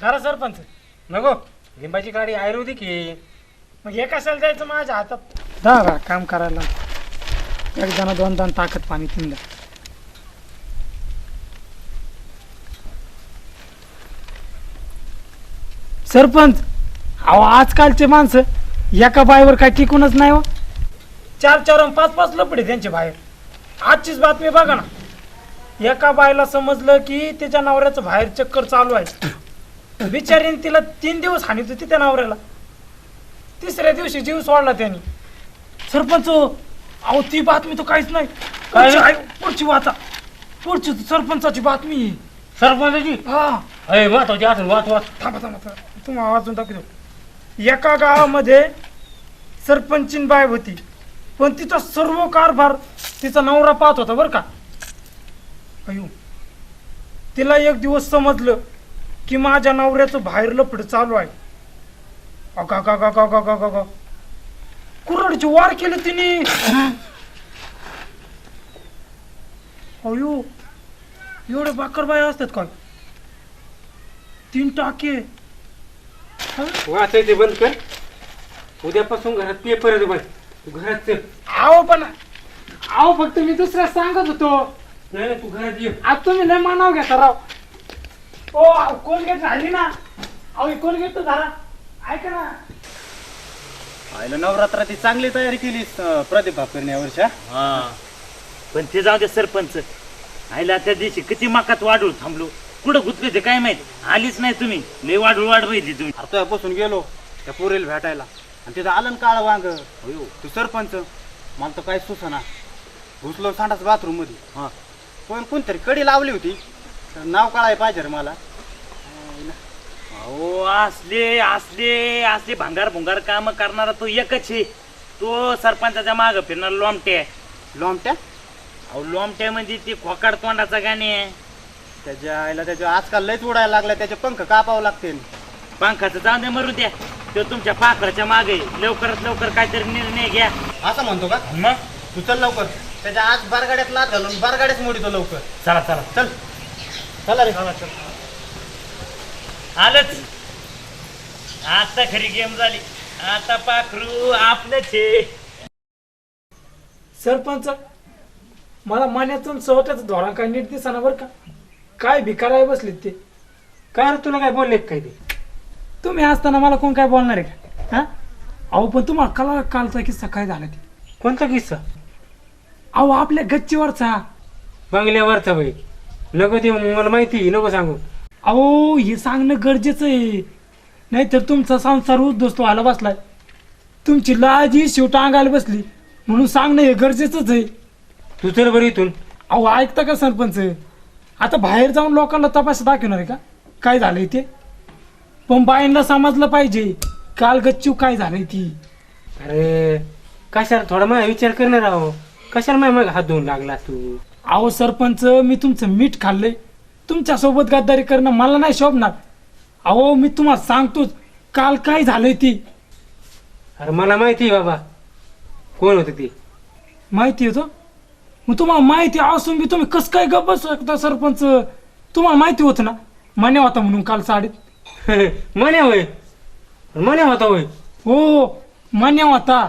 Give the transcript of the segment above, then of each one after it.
खरा सरपंच नको लिंबाची गाडी आयुर्वेदिक आहे. मग हे कशाला द्यायचं माझ्या हातात दा काम करायला एक जण दोन दोन टाकत पाणी तीनदा सरपंच अहो आजकालचे माणसं एका बाईवर काय टिकूनच नाही हो 4-4 आणि 5-5 लपडे त्यांचे बाहेर आजचीच बातमी बघा ना एका बाईला समजलं की त्याच्या नवऱ्याचं बाहेर चक्कर चालू आहे बिचारीने तिला 3 दिवस हानीत होती त्या नवऱ्याला तिसऱ्या दिवशी जीव सोडला त्यांनी सरपंच अहो ती बातमी तर काहीच नाही पुढची वाचा पुढची सरपंचाची बातमी आहे. सरपंचाची हा अरे महत्वाची असेल वाच वाच. थांबा तुम्ही आवाजून दाखवतो एका गावामध्ये सरपंचीन बाय होती पण तिचा सर्व कारभार तिचा नवरा पाहत होता बरं का. अयो तिला एक दिवस समजलं की माझ्या नवऱ्याचं बाहेर लफड चालू आहे. अगा कुऱ्हाडीची वार केली तिने. अयो एवढे बाकरबाई असतात काय 3 टाके. वाचायचे बंद कर. उद्यापासून घरात पेपर बंद. तू घरात चल. आहो फक्त मी दुसऱ्या सांगत होतो. नाही तू घरात ये. आज तुम्ही लय मानाव घेता राव. ओ कोण घेत झाली ना अहो कोण घेतो धरा ऐका ना. आयला नवरात्राची चांगली तयारी केली प्रतिभा करण्यावरच्या. हा पण ते जाऊ दे सरपंच. आईला त्या दिवशी किती मकात वाढून थांबलो कुठं गुतले ते काय माहित आलीच नाही तुम्ही लय वाढून बघितली तुम्ही. तुझ्यापासून गेलो त्या पोरीला भेटायला आणि तिथं आलं ना काळं वांग. अयो तू सरपंच मला तर काय सुचना. घुसलो सांडाच बाथरूम मध्ये. हा पण कोणतरी कडी लावली होती तर नाव कळाय पाहिजे रे मला. अहो असले असले असले भंगार भुंगार काम करणारा तो एकच आहे. तो सरपंचाच्या माग फिरणार लोमटे. लोमट्या अहो लोमटे म्हणजे ते खोकाड तोंडाचा गाणे आहे. त्याच्या आईला त्याच्या आजकाल लयच उडायला लागला. त्याचे पंख कापावं लागते. पंखाचं जाऊ दे मरू द्या. तो तुमच्या पाखराच्या मागे लवकरात लवकर काहीतरी निर्णय घ्या. असं म्हणतो का मग तू चल लवकर. त्याच्या आज बारगाड्यात लात घालून बारगाड्याच मोडीतो लवकर. चला चला चल चला रे. आलंच आता खरी गेम झाली. आता पाखरू आपलंच आहे. सरपंच मला मान्यातून सवट्याचं धोरण काय नीट दिसाना बरं का. काय भिकाराय बसलेत ते. काय रे तुला काय बोलले काय ते. तुम्ही असताना मला कोण काय बोलणार आहे का. हा अहो पण तुम्हाला कालचा किस्सा काय झाला ते. कोणता किस्सा. अहो आपल्या गच्चीवरचा. बंगल्यावरचा बाई. नको ते मला माहिती नको सांगू. अहो हे सांगणं गरजेचं आहे नाहीतर तुमचा संसार उद्ध्वस्त व्हायला बसलाय. तुमची लाजी शेवटा अंगायला बसली म्हणून सांगणं हे गरजेचंच आहे. तू चल बरं इथून. अहो ऐकता का सरपंच आता बाहेर जाऊन लोकांना तपास दाखवणार आहे का काय झालंय ते. पण बाईंना समजलं पाहिजे काल गच्चू काय झालंय ती. अरे कशाला थोडा माझा विचार करणार आहो. कशाला माझ्या हात धुवून लागला तू. अहो सरपंच मी तुमचं मीठ खाल्लंय. तुमच्यासोबत गद्दारी करणं मला नाही शोभणार. अहो मी तुम्हाला सांगतोच काल काय झालंय ती. अरे मला माहिती आहे बाबा कोण होतं ते. माहिती होतं मग तुम्हाला माहिती असून बी तुम्ही कसं काय गप्प बसू शकता सरपंच. तुम्हाला माहिती होतं ना मान्य होता म्हणून काल साडीत. म्हणे होय. म्हणे होता होय. हो मान्य होता.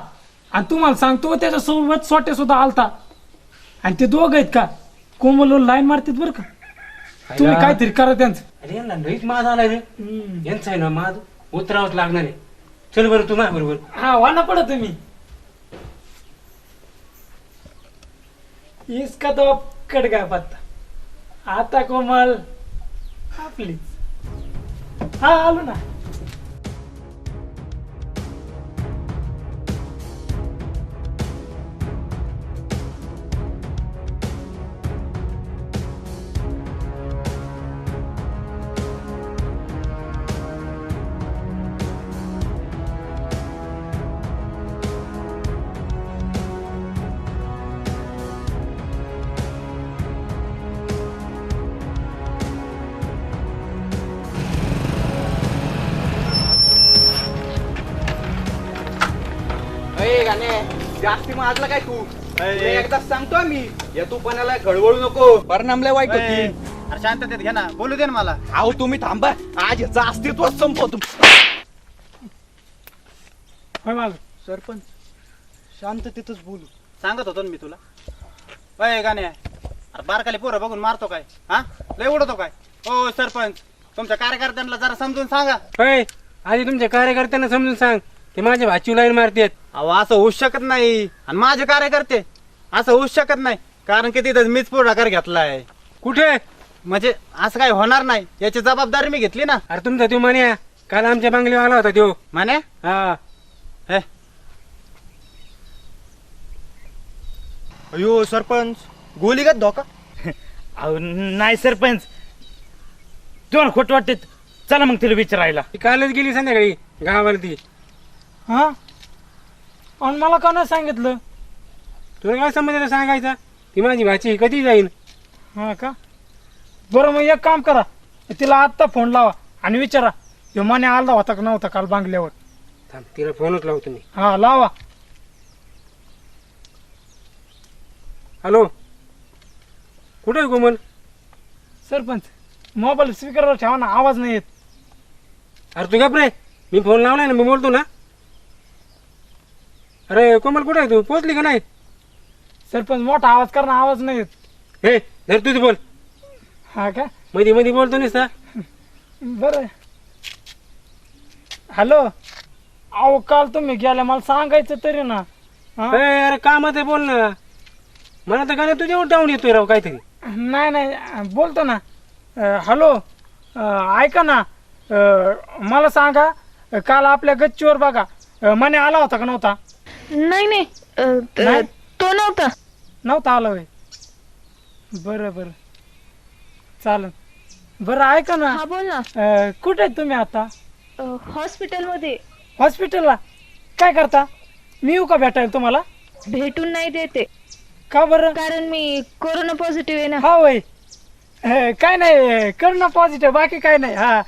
आणि तुम्हाला सांगतो त्याच्यासोबत सोट्या सुद्धा आलता. आणि ते दोघ आहेत का कोमल लाईन मारतात बरं का. तुम्ही काहीतरी करा त्यांचं. अरे यांना लईच माज आला रे. यांचा आहे ना माज उतरावंच लागणार आहे. चल बरं तू माझ्या बरोबर. हा वाना पडा तुम्ही. इसका तो कट गया पत्ता आता कोमल आपलीच. हा आलो ना. जास्ती माजला काय तू. एकदा सांगतो मी या तू पणाला घडवळू नको. परिणाम लय वाईट होती. अरे शांततेत घे ना, बोलू दे ना मला. अहो तुम्ही थांबा, आज याचं अस्तित्व संपवतो. होय मालक. सरपंच शांततेतच बोलू. सांगत होतो ना मी तुला. अय गाण्या, अरे बारकाले पोरं बघून मारतो काय? हा, लय उडवतो काय? हो सरपंच, तुमच्या कार्यकर्त्यांना जरा समजून सांगा. होय, आधी तुमच्या कार्यकर्त्यांना समजून सांग, ते माझ्या भाची लाईन मारतेत. अहो असं होऊच शकत नाही. आणि माझे कार्यकर्ते असं होऊच शकत नाही, कारण की तिथं मीच पुढाकार घेतलाय. कुठे? म्हणजे असं काही होणार नाही याची जबाबदारी मी घेतली ना. अरे तुमचा तो म्हण्या काल आमच्या बांगलीवर आला होता तो. म्हणे हा, हे अयो सरपंच, गोलीगत धोका. अहो नाही सरपंच, तुम्हाला खोट वाटते. चला मग तिला विचारायला. ती कालच गेली संध्याकाळी गावावरती. हा, आणि मला का नाही सांगितलं? तुला काय समजायला सांगायचा? ती माझी भाची कधी जाईल? हा का? बरं मग एक काम करा, तिला आत्ता फोन लावा आणि विचारा ह्यो माने आला होता का नव्हता काल बांगल्यावर. थांब, तिला फोनच लावतो मी. हा लावा. हॅलो, कुठे आहे कोमल? सरपंच मोबाईल स्पीकरवर ठेवा ना, आवाज नाही येत. अरे तू गप रे, मी फोन लावलाय ना, मी बोलतो ना. अरे कोमल कुठे आहे तू? पोहोचली का नाही? सरपंच मोठा आवाज कर ना, आवाज नाही येत. हे धर तुझी बोल. हा का? मध्ये मध्ये बोलतो नुसता. बरं. हॅलो, अहो काल तुम्ही गेल्या, मला सांगायचं तरी ना. हा? अरे कामात आहे, बोल ना. मला तर काय तुझ्यावर डाऊन येतोय राव काहीतरी. नाही नाही बोलतो ना. हॅलो, ऐका ना, मला सांगा, काल आपल्या गच्चीवर बघा मने आला होता का नव्हता? नाही नाही नाही? तो नव्हता. नव्हता आला होय. बरं बरं, चालेल. बरं ऐका ना, हा बोल ना. कुठे आहेत तुम्ही आता? हॉस्पिटलमध्ये. हॉस्पिटलला काय करता? मी येऊ का भेटायला तुम्हाला? भेटून नाही देते, का बरं? कारण मी कोरोना पॉझिटिव्ह आहे ना. हा होय. काय नाही, करणं पॉझिटिव्ह, बाकी काय नाही. हा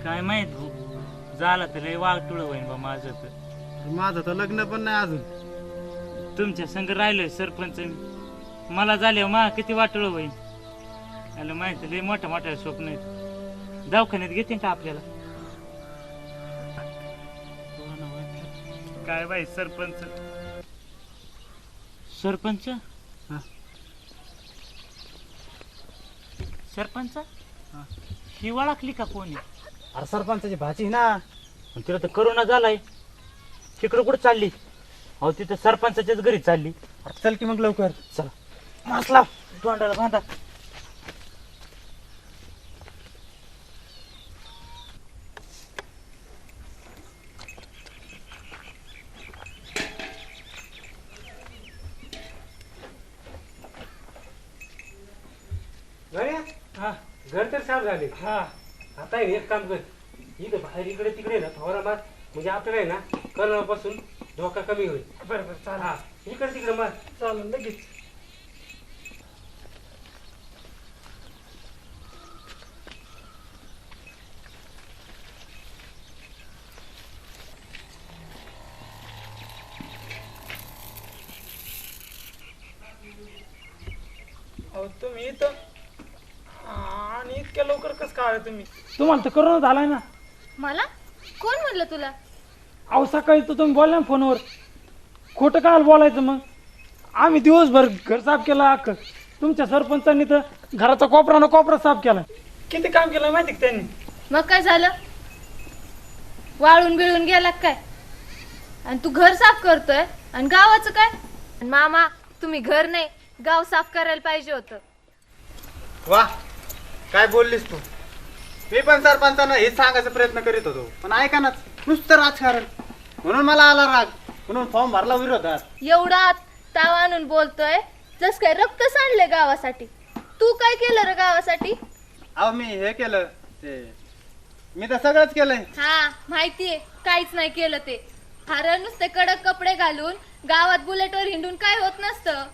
काय माहित भाऊ, झालं तर लय वाटुळ होईन बा माझं तर. माझं तर लग्न पण नाही अजून. तुमच्या संग राहिलोय सरपंच. मला झाले मा किती वाटुळ होईन. याला माहिती लय मोठ्या मोठ्या स्वप्न आहेत. दवाखान्यात घेते का आपल्याला? काय बाई सरपंच. सरपंच सरपंच ही ओळखली का कोणी? अरे सरपंचाची भाची ना. आणि तिला तर करोना झालाय. तिकडं कुठं चालली? अहो तिथं सरपंचाच्याच घरी चालली. अरे चल की मग लवकर. चला, मास्क लाव, तोंडाला बांधा. गण्या, हा घर तर साफ झाले. हा. आता आहे ना, एक काम कर, इथं बाहेर इकडे तिकडे ना फवारा मार, म्हणजे आपल्याला आहे ना करोनापासून धोका कमी होईल. बरं बरं, चालेल. हा, इकडे तिकडे मार. चालेल लगेच. अहो तुम्ही इथं आणि इतक्या लवकर कसं काय आले तुम्ही? तुम्हाला तर करोना झालाय ना. मला कोण म्हणलं तुला? अहो सकाळी तर तुम्ही बोलला ना फोनवर. खोटं काय बोलायचं मग? आम्ही दिवसभर घर साफ केलं अख्खं. तुमच्या सरपंचांनी तर घराचा कोपरा ना कोपरा साफ केला. किती काम केलं माहिती का त्यांनी? मग काय झालं? वाळून बिळून गेला काय? आणि तू घर साफ करतोय आणि गावाचं काय? आणि मामा, तुम्ही घर नाही गाव साफ करायला पाहिजे होतं. वा, काय बोललीस तू? मी पण सरपंचांना हेच सांगायचा प्रयत्न करीत होतो, पण ऐका ना, नुसतं राजकारण. म्हणून मला आला राग, म्हणून फॉर्म भरला विरोधात. एवढा ताव आणून बोलतोय जस काय रक्त सांडले गावासाठी. तू काय केलं रे गावासाठी? अहो मी हे केलं ते, मी तर सगळंच केलंय. हा माहितीये, काहीच नाही केलं ते. अरे नुसते कडक कपडे घालून गावात बुलेटवर हिंडून काय होत नसतं.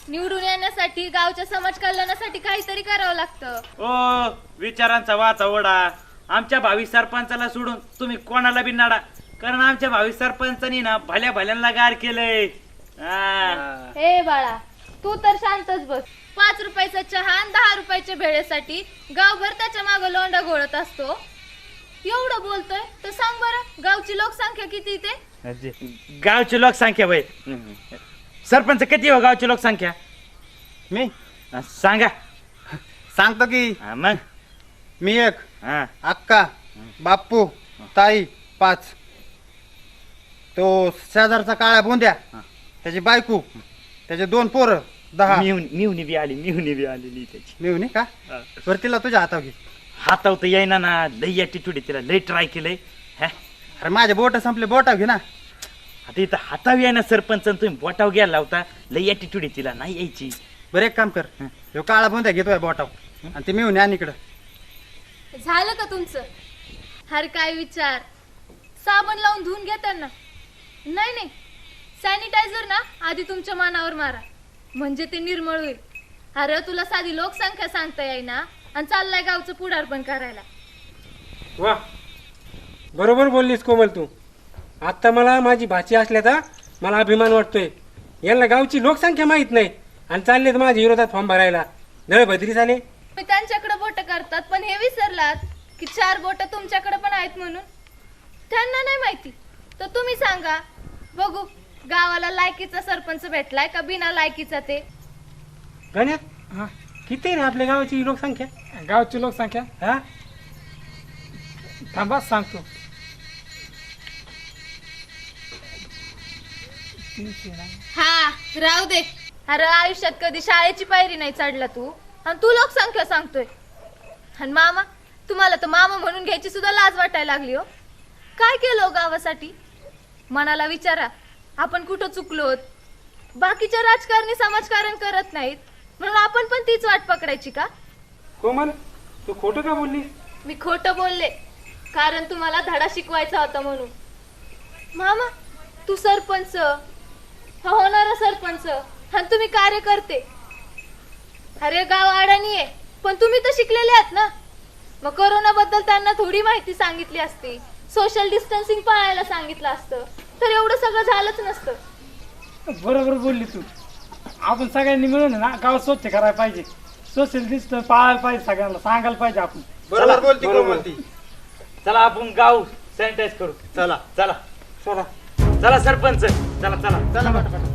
निवडून येण्यासाठी, गावच्या समाज कल्याणासाठी काहीतरी करावं लागतं. ओ विचारांचा वाचा ओढा. आमच्या भावी सरपंचाला सोडून तुम्ही कोणाला बी नाडा, कारण आमच्या भावी सरपंचानी ना भल्या भल्यांना गार केलंय. हा. हे बाळा, तू तर शांतच बस. 5 रुपयाचा चहा आणि 10 रुपयाच्या भेळेसाठी गावभर त्याच्या मागं लोंडा घोळत असतो. एवढं बोलतोय तर सांग बरं, गावची लोकसंख्या किती ते? गावची लोकसंख्या वय सरपंच किती हो गावची लोकसंख्या? मी सांगा. सांगतो की, हा, मग मी एक, हा अक्का, बाप्पू, ताई 5, तो शेजारचा काळ्या बोंद्या, त्याची बायको, त्याचे 2 पोरं 10. मिवणी बी आलेली त्याची. मिळून का? बरं तिला तुझ्या हातावर घे. हाताव तर येईना ना, लई ॲटिट्यूड तिला, लई ट्राय केलंय. हा अरे माझे बोट संपले, बोटाव घे ना. आता इथं हाताव यायना सरपंच आणि तुम्ही बोटाव घ्यायला लावता. लई ॲटिट्यूड तिला, नाही यायची. बरं एक काम कर, ह्यो काळा बोंद्या घेतोय बोटाव आणि ते मिळून आणि इकडं. झालं का तुमचं? हर काय विचार, साबण लावून धुवून घेतात ना. नाही सॅनिटायझर ना आधी तुमच्या मानावर मारा, म्हणजे ते निर्मळ होईल. अरे तुला साधी लोकसंख्या सांगता येईना आणि चाललाय गावचं पुढारपण करायला. वा, बरोबर बोललीस कोमल तू. आता मला माझी भाची असल्याचा मला अभिमान वाटतोय. यांना गावची लोकसंख्या माहित नाही आणि चाललेत माझ्या विरोधात फॉर्म भरायला. नळभद्री झाले. मी त्यांच्याकडे बोट करतात, पण हे विसरलात की 4 बोट तुमच्याकडे पण आहेत म्हणून. त्यांना नाही माहिती तर तुम्ही सांगा बघू, गावाला लायकीचा सरपंच भेटलाय का बिना लायकीचा ते? गण्यात हा, किती आहे रे आपल्या गावाची लोकसंख्या? गावची लोकसंख्या हा, थांबा सांगतो. 300 ना. हा राहू दे. अरे आयुष्यात कधी शाळेची पायरी नाही चढला तू, आणि तू लोकसंख्या सांगतोय. आणि मामा, तुम्हाला तर मामा म्हणून घ्यायची सुद्धा लाज वाटायला लागली हो. काय केलं हो गावासाठी? मनाला विचारा, आपण कुठं चुकलोत? बाकीच्या राजकारणी समाजकारण करत नाहीत म्हणून आपण पण तीच वाट पकडायची का? कोमल तू खोटं का बोलली? मी खोटं बोलले कारण तुम्हाला धडा शिकवायचा होता म्हणून. मामा, तू सरपंच, हा होणारा सरपंच, आणि तुम्ही कार्यकर्ते. अरे गाव अडाणी आहे, पण तुम्ही तर शिकलेले आहात ना. मग कोरोना बद्दल त्यांना थोडी माहिती सांगितली असती, सोशल डिस्टन्सिंग पाळायला सांगितलं असतं, तर एवढं सगळं झालंच नसतं. बरोबर बोलली तू. आपण सगळ्यांनी मिळून ना गाव स्वच्छ करायला पाहिजे, सोशल डिस्टन्स पाळायला पाहिजे, सगळ्यांना सांगायला पाहिजे आपण. बरोबर बोलती बरोबर. कोमल ती. चला आपण गाव सॅनिटाईज करू. चला चला चला. चला सरपंच, चला चला. चला पटापट.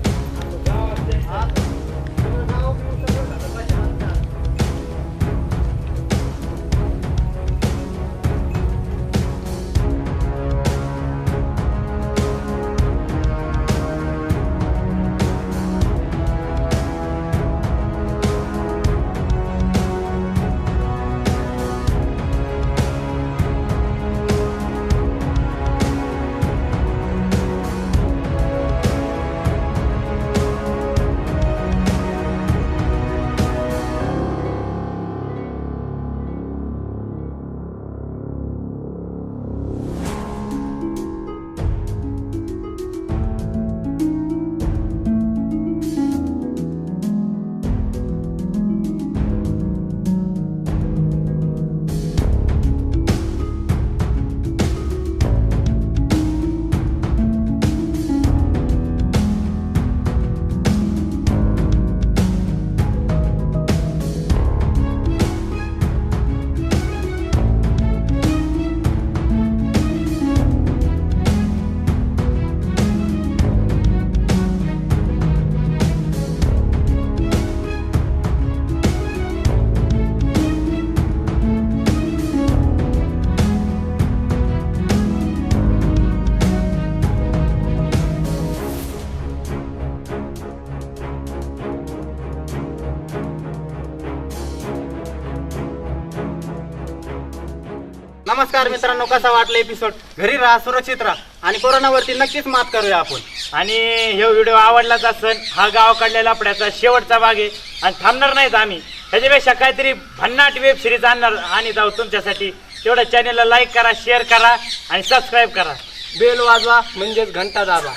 नमस्कार मित्रांनो, कसा वाटला एपिसोड? घरी राहा, सुरक्षित राहा आणि कोरोनावरती नक्कीच मात करूया आपण. आणि हे व्हिडिओ आवडलाच असेल. हा गावाकडल्या लफड्याचा शेवटचा भाग आहे आणि थांबणार नाहीत आम्ही. ह्याच्यापेक्षा काहीतरी भन्नाट वेब सिरीज आणि जाऊ तुमच्यासाठी. तेवढं चॅनलला लाईक करा, शेअर करा आणि सबस्क्राईब करा. बेल वाजवा म्हणजेच घंटा दाबा.